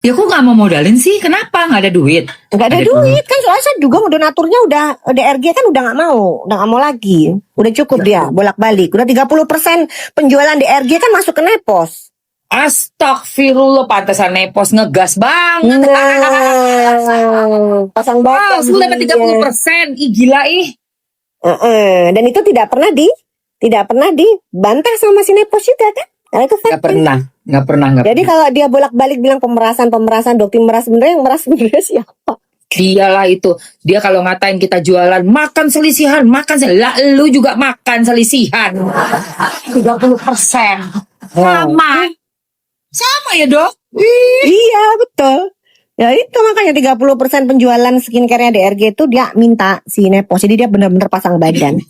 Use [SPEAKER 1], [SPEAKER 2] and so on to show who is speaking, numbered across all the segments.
[SPEAKER 1] Ya aku nggak mau modalin sih. Kenapa? Nggak ada duit.
[SPEAKER 2] Nggak ada duit kan, soalnya saya juga donaturnya udah DRG kan udah nggak mau lagi. Udah cukup dia bolak-balik. Udah 30% penjualan DRG kan masuk ke Nepos.
[SPEAKER 1] Astagfirullah, pantesan Nepos ngegas banget.
[SPEAKER 2] Pasang
[SPEAKER 1] Wow,
[SPEAKER 2] badan.
[SPEAKER 1] sudah dapat 30%. Ih, gila ih.
[SPEAKER 2] Dan itu tidak pernah dibantah sama si Nepos juga kan? Karena itu
[SPEAKER 1] Nggak pernah.
[SPEAKER 2] Jadi kalau dia bolak-balik bilang pemerasan, Dokti meras, sebenarnya yang meras sebenarnya siapa?
[SPEAKER 1] Dialah itu. Dia kalau ngatain kita jualan makan selisihan. Lah lu juga makan selisihan. 30%. Sama ya, Dok?
[SPEAKER 2] Iya, betul. Ya itu makanya 30% penjualan skincare-nya DRG itu dia minta si Nepos. Jadi dia benar-benar pasang badan.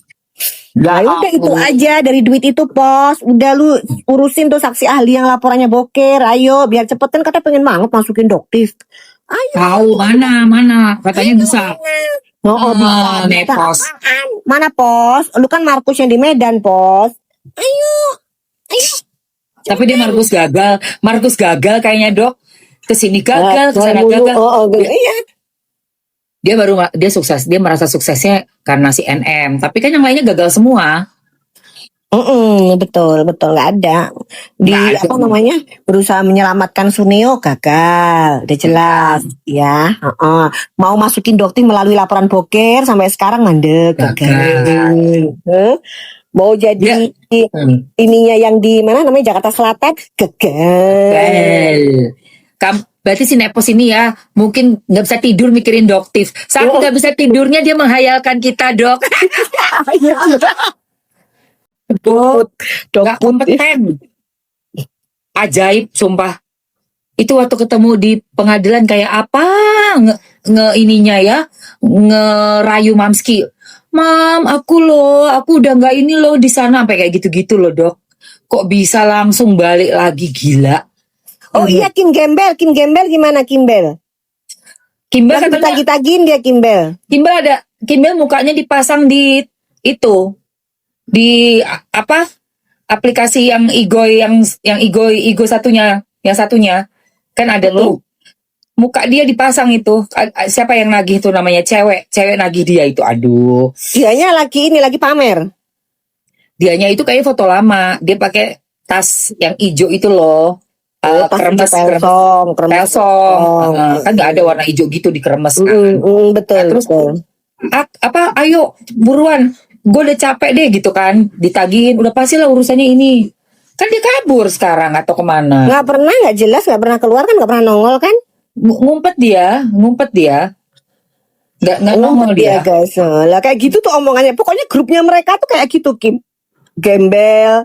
[SPEAKER 2] Nah, udah itu aja dari duit itu, Pos. Udah lu urusin tuh saksi ahli yang laporannya boker. Ayo, biar cepet kan katanya pengen banget masukin Doktif. Ayo.
[SPEAKER 1] Tahu mana katanya bisa.
[SPEAKER 2] Bisa.
[SPEAKER 1] Nepos.
[SPEAKER 2] Mana, Pos? Lu kan Markus yang di Medan, Pos. Ayo.
[SPEAKER 1] Tapi dia Markus gagal kayaknya, Dok. Kesini gagal, kesana gagal.
[SPEAKER 2] Iya.
[SPEAKER 1] Dia sukses. Dia merasa suksesnya karena si NM. Tapi kan yang lainnya gagal semua.
[SPEAKER 2] Betul nggak ada. Berusaha menyelamatkan Suneo gagal, udah jelas ya. Mau masukin Dokti melalui laporan boker sampai sekarang mandek gagal. Mau jadi ininya yang di mana namanya Jakarta Selatan gagal.
[SPEAKER 1] Berarti si Nepos ini ya mungkin nggak bisa tidur mikirin Doktif. Saat nggak bisa tidurnya dia menghayalkan kita, Dok. Nggak kompeten. Ajaib, sumpah. Itu waktu ketemu di pengadilan kayak apa ininya ya, ngerayu Mamski. Mam, aku udah nggak ini loh di sana, sampai kayak gitu-gitu loh, Dok. Kok bisa langsung balik lagi, gila.
[SPEAKER 2] Oh iya, Kim Gembel gimana Kimbel?
[SPEAKER 1] Kimbel
[SPEAKER 2] kan ditagih-tagihin dia Kimbel.
[SPEAKER 1] Kimbel mukanya dipasang di itu. Di apa? Aplikasi yang Igo satunya, yang satunya. Kan ada tuh. Muka dia dipasang itu. Siapa yang nagih itu namanya? Cewek nagih dia itu. Aduh.
[SPEAKER 2] Dianya lagi pamer.
[SPEAKER 1] Dianya itu kayak foto lama. Dia pakai tas yang hijau itu loh. Kremes kan nggak ada warna hijau gitu di kremes kan.
[SPEAKER 2] Betul.
[SPEAKER 1] Terus ayo buruan, gue udah capek deh gitu kan, ditagihin udah pasti lah urusannya ini. Kan dia kabur sekarang atau kemana?
[SPEAKER 2] Nggak jelas, nggak pernah keluar kan, nggak pernah nongol kan?
[SPEAKER 1] Ngumpet dia nggak nongol dia
[SPEAKER 2] guys. Lah kayak gitu tuh omongannya, pokoknya grupnya mereka tuh kayak gitu, Kim Gembel.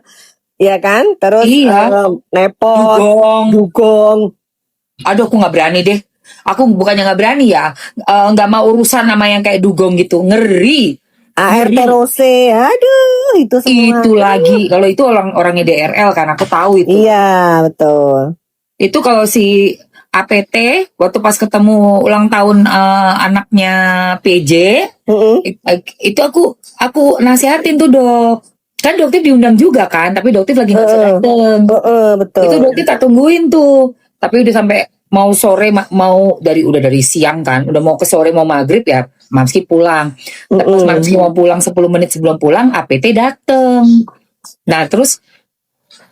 [SPEAKER 2] Ya kan, terus Nepos, Dugong.
[SPEAKER 1] Aduh, aku nggak berani deh. Aku bukannya nggak berani ya, nggak mau urusan sama yang kayak Dugong gitu, ngeri.
[SPEAKER 2] ART Rose, aduh itu semua.
[SPEAKER 1] Itu lagi, kalau itu orangnya DRL kan, aku tahu itu.
[SPEAKER 2] Iya betul.
[SPEAKER 1] Itu kalau si APT waktu pas ketemu ulang tahun anaknya PJ, itu aku nasihatin tuh, Dok. Kan Doktif diundang juga kan, tapi Doktif lagi nggak bisa dateng.
[SPEAKER 2] Betul.
[SPEAKER 1] Itu Doktif tak tungguin tuh, tapi udah sampai mau sore, udah dari siang kan, udah mau ke sore mau maghrib ya, Mamski pulang. Terus Mamski mau pulang 10 menit sebelum pulang, APT dateng. Nah terus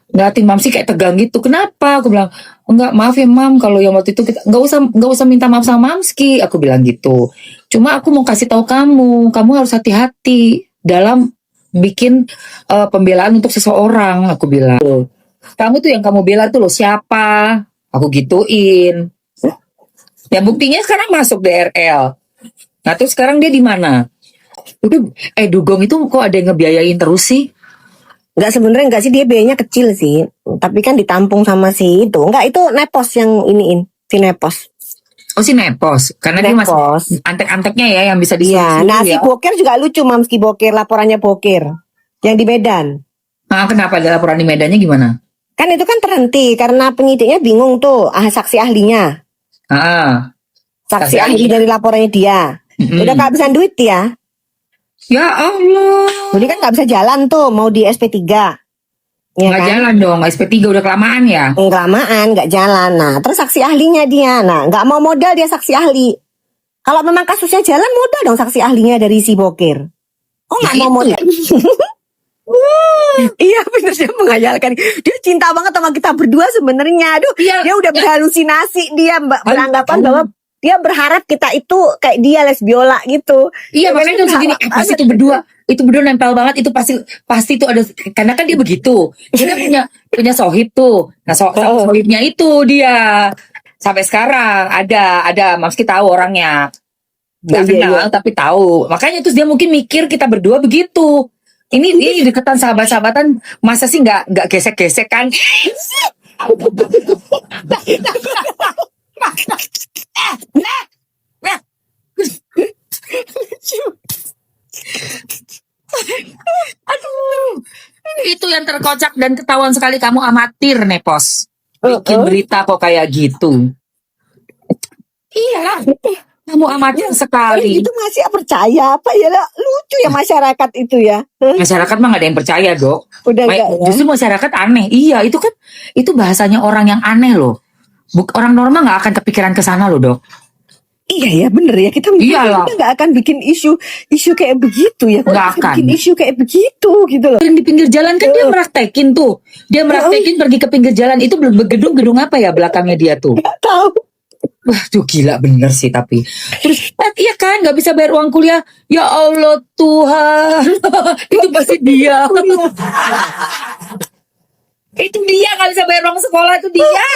[SPEAKER 1] ngeliatin Mamski kayak tegang gitu. Kenapa? Aku bilang, enggak, maaf ya Mam, kalau yang waktu itu kita nggak usah minta maaf sama Mamski. Aku bilang gitu. Cuma aku mau kasih tahu kamu harus hati-hati dalam bikin pembelaan untuk seseorang. Aku bilang, kamu tuh yang kamu bela tuh loh siapa? Aku gituin. Ya buktinya sekarang masuk DRL. Nah terus sekarang dia di mana? Dugong itu kok ada yang ngebiayain terus sih?
[SPEAKER 2] Sebenarnya enggak sih, dia biayanya kecil sih. Tapi kan ditampung sama si itu. Enggak, itu Nepos yang iniin, si Nepos.
[SPEAKER 1] Oh si Nepos, karena Nepos. Dia masih antek-anteknya ya yang bisa
[SPEAKER 2] disuruh. Iya, nah si Boker juga lucu, Mamski Boker, laporannya Boker yang di Medan.
[SPEAKER 1] Nah, kenapa ada laporan di Medannya gimana?
[SPEAKER 2] Kan itu kan terhenti karena penyidiknya bingung tuh, saksi ahlinya. Saksi ahli dari laporannya dia. Udah kehabisan duit ya.
[SPEAKER 1] Ya Allah.
[SPEAKER 2] Jadi kan nggak bisa jalan tuh, mau di SP3. ya
[SPEAKER 1] Nggak
[SPEAKER 2] kan?
[SPEAKER 1] jalan dong, SP3 udah kelamaan ya.
[SPEAKER 2] Kelamaan nggak jalan. Nah, terus saksi ahlinya dia, nah nggak mau modal dia saksi ahli. Kalau memang kasusnya jalan modal dong saksi ahlinya dari si Bokir. Oh nggak
[SPEAKER 1] Ya
[SPEAKER 2] mau
[SPEAKER 1] itu.
[SPEAKER 2] modal. Iya bener dia menghayalkan. Dia cinta banget sama kita berdua sebenarnya. Aduh,
[SPEAKER 1] Iya.
[SPEAKER 2] dia udah berhalusinasi dia beranggapan
[SPEAKER 1] Aduh.
[SPEAKER 2] bahwa dia berharap kita itu kayak dia lesbiola gitu.
[SPEAKER 1] Iya,
[SPEAKER 2] Ya,
[SPEAKER 1] makanya
[SPEAKER 2] kan
[SPEAKER 1] tuh segini,
[SPEAKER 2] berharap
[SPEAKER 1] pasti
[SPEAKER 2] banget.
[SPEAKER 1] itu berdua nempel banget, itu pasti tuh ada, karena kan dia begitu, dia kan punya sohib tuh, nah sama sohibnya itu dia sampai sekarang ada, Mamski tahu orangnya, nggak
[SPEAKER 2] Iya,
[SPEAKER 1] kenal
[SPEAKER 2] iya.
[SPEAKER 1] tapi tahu, makanya terus dia mungkin mikir kita berdua begitu, ini deketan sahabat-sahabatan, masa sih nggak gesek-gesek kan? Aduh, itu yang terkocak dan ketahuan sekali kamu amatir Nepos. Bikin berita kok kayak gitu. Iya, kamu amatir sekali.
[SPEAKER 2] Itu masih percaya apa ya lah, lucu ya masyarakat itu ya.
[SPEAKER 1] Masyarakat mah gak ada yang percaya, Dok.
[SPEAKER 2] Udah enggak ya?
[SPEAKER 1] Justru masyarakat aneh. Iya, itu bahasanya orang yang aneh loh. Orang normal gak akan kepikiran ke sana loh, Dok.
[SPEAKER 2] Iya ya bener ya kita
[SPEAKER 1] Iyalah.
[SPEAKER 2] nggak akan bikin isu kayak begitu ya. Kok
[SPEAKER 1] Nggak
[SPEAKER 2] bisa
[SPEAKER 1] akan.
[SPEAKER 2] bikin isu kayak begitu gitu loh.
[SPEAKER 1] Yang di pinggir jalan kan dia meraktekin tuh. Dia meraktekin pergi ke pinggir jalan. Itu gedung apa ya belakangnya dia tuh?
[SPEAKER 2] Nggak tahu.
[SPEAKER 1] Wah, tuh gila bener sih tapi. Terus, iya kan, nggak bisa bayar uang kuliah. Ya Allah Tuhan, itu pasti dia. Itu dia nggak bisa bayar uang sekolah, itu dia.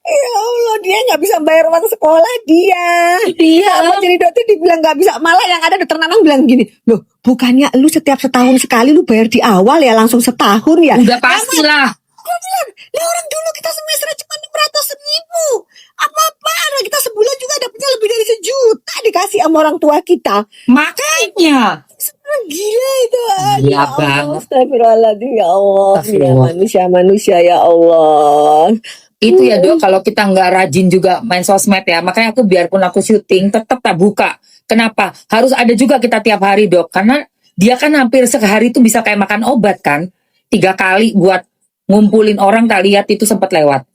[SPEAKER 2] Ya Allah, dia nggak bisa bayar uang sekolah dia.
[SPEAKER 1] Dia.
[SPEAKER 2] Apa jadi dokter dibilang nggak bisa, malah yang ada dokter Nanang bilang gini, loh bukannya lu setiap setahun sekali lu bayar di awal ya langsung setahun ya?
[SPEAKER 1] Udah pastilah.
[SPEAKER 2] Gue bilang, lah orang dulu kita semesternya cuma 600.000. Apa-apaan lah, kita sebulan juga dapetnya lebih dari 1 juta dikasih sama orang tua kita.
[SPEAKER 1] Makanya.
[SPEAKER 2] Sebenarnya gila itu.
[SPEAKER 1] Gila banget.
[SPEAKER 2] Astagfirullahaladzim ya Allah. Ya
[SPEAKER 1] Astagfirullah.
[SPEAKER 2] manusia ya Allah.
[SPEAKER 1] Itu ya Dok, kalau kita nggak rajin juga main sosmed ya, makanya aku biarpun aku syuting tetap tak buka. Kenapa? Harus ada juga kita tiap hari Dok, karena dia kan hampir sehari itu bisa kayak makan obat kan, 3 kali buat ngumpulin orang, tak lihat itu sempat lewat.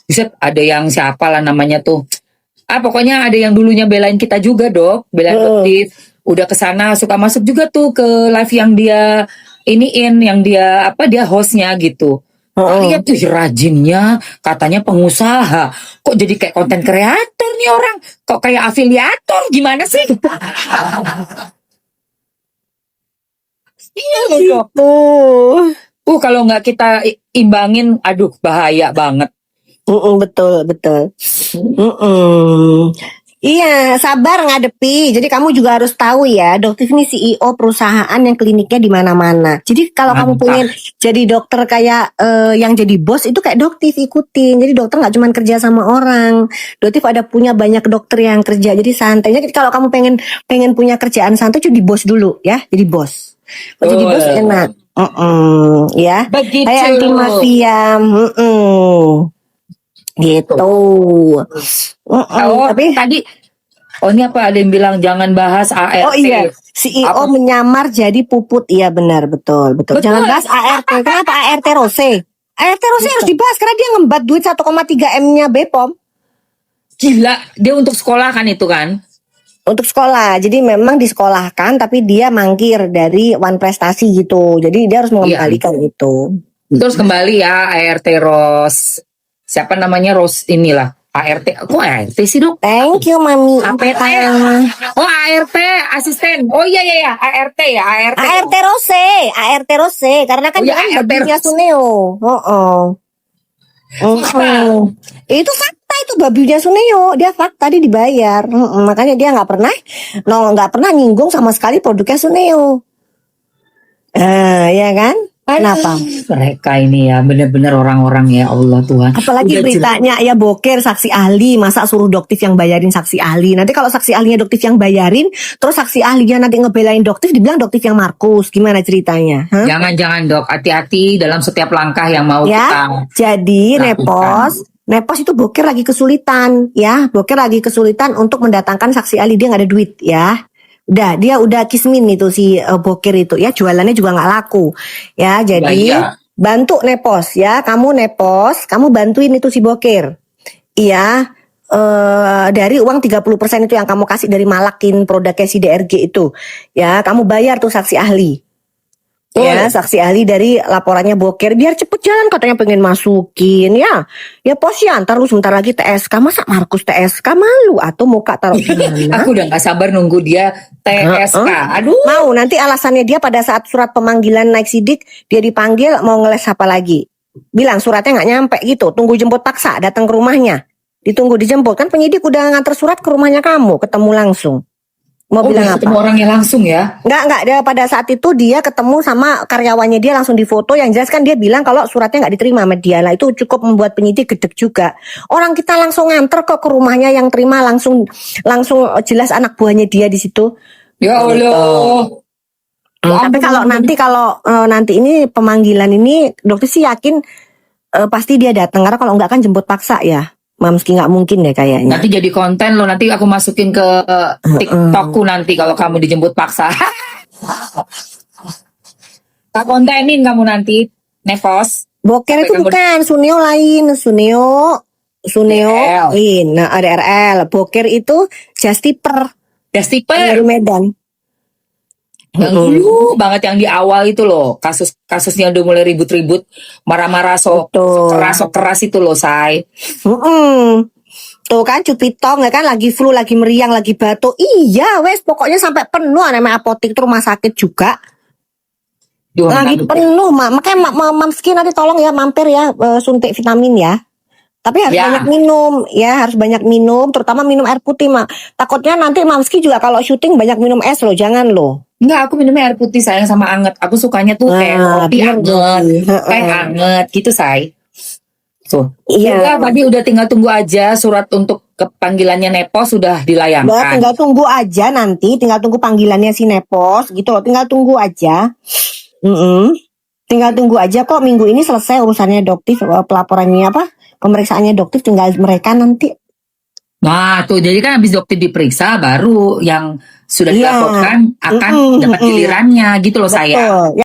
[SPEAKER 1] Buset, ada yang siapa lah namanya tuh. Pokoknya ada yang dulunya belain kita juga Dok, belain aktif. Udah kesana suka masuk juga tuh ke live yang dia yang dia hostnya gitu. Lihat tuh rajinnya, katanya pengusaha. Kok jadi kayak konten kreator nih orang? Kok kayak afiliator? Gimana sih? Iya loh Dok. Kalau nggak kita imbangin, aduh bahaya banget.
[SPEAKER 2] Betul. Iya, sabar ngadepi. Jadi kamu juga harus tahu ya, Doktif ini CEO perusahaan yang kliniknya di mana-mana. Jadi kalau kamu pengen jadi dokter kayak yang jadi bos itu kayak Doktif ikutin. Jadi dokter nggak cuma kerja sama orang. Doktif ada punya banyak dokter yang kerja. Jadi santai. Jadi kalau kamu pengen punya kerjaan santai, jadi bos dulu ya. Jadi bos. Kalau jadi bos enak. Ya.
[SPEAKER 1] Begitu.
[SPEAKER 2] Kayak anti mafia. Gitu.
[SPEAKER 1] Tapi tadi ini apa, ada yang bilang jangan bahas ART.
[SPEAKER 2] Oh iya, CEO menyamar jadi puput. Iya benar, betul. Jangan bahas ART. Kenapa ART Rose? ART Rose harus dibahas karena dia ngembat duit 1,3 M-nya Bepom.
[SPEAKER 1] Gila, dia untuk sekolah kan itu kan?
[SPEAKER 2] Untuk sekolah. Jadi memang disekolahkan tapi dia mangkir dari One Prestasi gitu. Jadi dia harus mengembalikan itu.
[SPEAKER 1] Terus kembali ya ART Rose. Siapa namanya Rose inilah ART. Kok ART sih Dok?
[SPEAKER 2] Thank you Mami.
[SPEAKER 1] ART. Oh ART asisten. Oh iya ART ya ART.
[SPEAKER 2] ART Rose karena kan dia kan babinya Suneo. Itu fakta, itu babinya Suneo. Dia fakta, dia dibayar. Makanya dia nggak pernah nyinggung sama sekali produknya Suneo. Ya kan? Kenapa?
[SPEAKER 1] Mereka ini ya benar-benar orang-orang ya Allah Tuhan.
[SPEAKER 2] Apalagi beritanya ya Bokir saksi ahli, masa suruh Doktif yang bayarin saksi ahli. Nanti kalau saksi ahlinya Doktif yang bayarin, terus saksi ahlinya nanti ngebelain Doktif, dibilang Doktif yang Markus. Gimana ceritanya?
[SPEAKER 1] Jangan Dok, hati-hati dalam setiap langkah yang mau kita.
[SPEAKER 2] Jadi Nepos itu Bokir lagi kesulitan ya. Bokir lagi kesulitan untuk mendatangkan saksi ahli, dia nggak ada duit ya. Dia udah kismin itu si Bokir itu ya, jualannya juga nggak laku ya. Jadi bantu nepos ya, kamu nepos, kamu bantuin itu si Bokir. Iya, dari uang 30% itu yang kamu kasih dari malakin produknya si DRG itu. Ya, kamu bayar tuh saksi ahli. Ya, saksi ahli dari laporannya Bokir biar cepet jalan katanya pengen masukin ya. Ya pos ya, ntar lu sebentar lagi TSK. Masa Markus TSK malu atau muka taruh di mana?
[SPEAKER 1] Aku udah gak sabar nunggu dia TSK. Aduh.
[SPEAKER 2] Mau nanti alasannya dia pada saat surat pemanggilan naik sidik dia dipanggil mau ngeles apa lagi? Bilang suratnya nggak nyampe gitu. Tunggu jemput paksa datang ke rumahnya. Ditunggu dijemput kan penyidik udah nganter surat ke rumahnya kamu ketemu langsung. Mau bilang apa?
[SPEAKER 1] Ketemu orangnya langsung ya?
[SPEAKER 2] Enggak, dia pada saat itu dia ketemu sama karyawannya dia langsung difoto, yang jelas kan dia bilang kalau suratnya nggak diterima sama dia. Lah itu cukup membuat penyidik gedek juga. Orang kita langsung nganter kok ke rumahnya, yang terima langsung jelas anak buahnya dia di situ.
[SPEAKER 1] Ya Allah.
[SPEAKER 2] Tapi kalau nanti ini pemanggilan ini dokter sih yakin pasti dia datang, karena kalau enggak kan jemput paksa ya. Mamski nggak mungkin deh kayaknya.
[SPEAKER 1] Nanti jadi konten lo, nanti aku masukin ke TikTokku nanti kalau kamu dijemput paksa. Tak kontenin kamu nanti, Nevos.
[SPEAKER 2] Bokir itu bukan, Suneo lain, Suneo lain. Nah, ada RL. Bokir itu Justiper dari Medan.
[SPEAKER 1] Yang dulu banget yang di awal itu loh, kasusnya udah mulai ribut-ribut, marah-marah sok keras itu loh, Say.
[SPEAKER 2] Tuh kan Cupitong ya kan, lagi flu, lagi meriang, lagi batuk. Iya, wes pokoknya sampai penuh, namanya apotek itu rumah sakit juga. Lagi penuh, makanya Mamski nanti tolong ya mampir ya suntik vitamin ya. Tapi harus banyak minum ya, harus banyak minum, terutama minum air putih, Mak. Takutnya nanti Mamski juga kalau syuting banyak minum es loh, jangan loh.
[SPEAKER 1] Enggak, aku minumnya air putih sayang sama anget. Aku sukanya tuh kayak kopi anget gitu, Say. Tuh. Iya, tadi udah tinggal tunggu aja surat untuk kepanggilannya Nepos sudah dilayangkan.
[SPEAKER 2] Udah, tinggal tunggu aja nanti, tinggal tunggu panggilannya si Nepos gitu loh, tinggal tunggu aja. Tinggal tunggu aja kok, minggu ini selesai urusannya Doktif, pelaporannya apa? Pemeriksaannya Doktif, tinggal mereka nanti.
[SPEAKER 1] Nah, tuh jadi kan habis Doktif diperiksa baru yang sudah dilaporkan akan dapat gilirannya gitu loh, saya.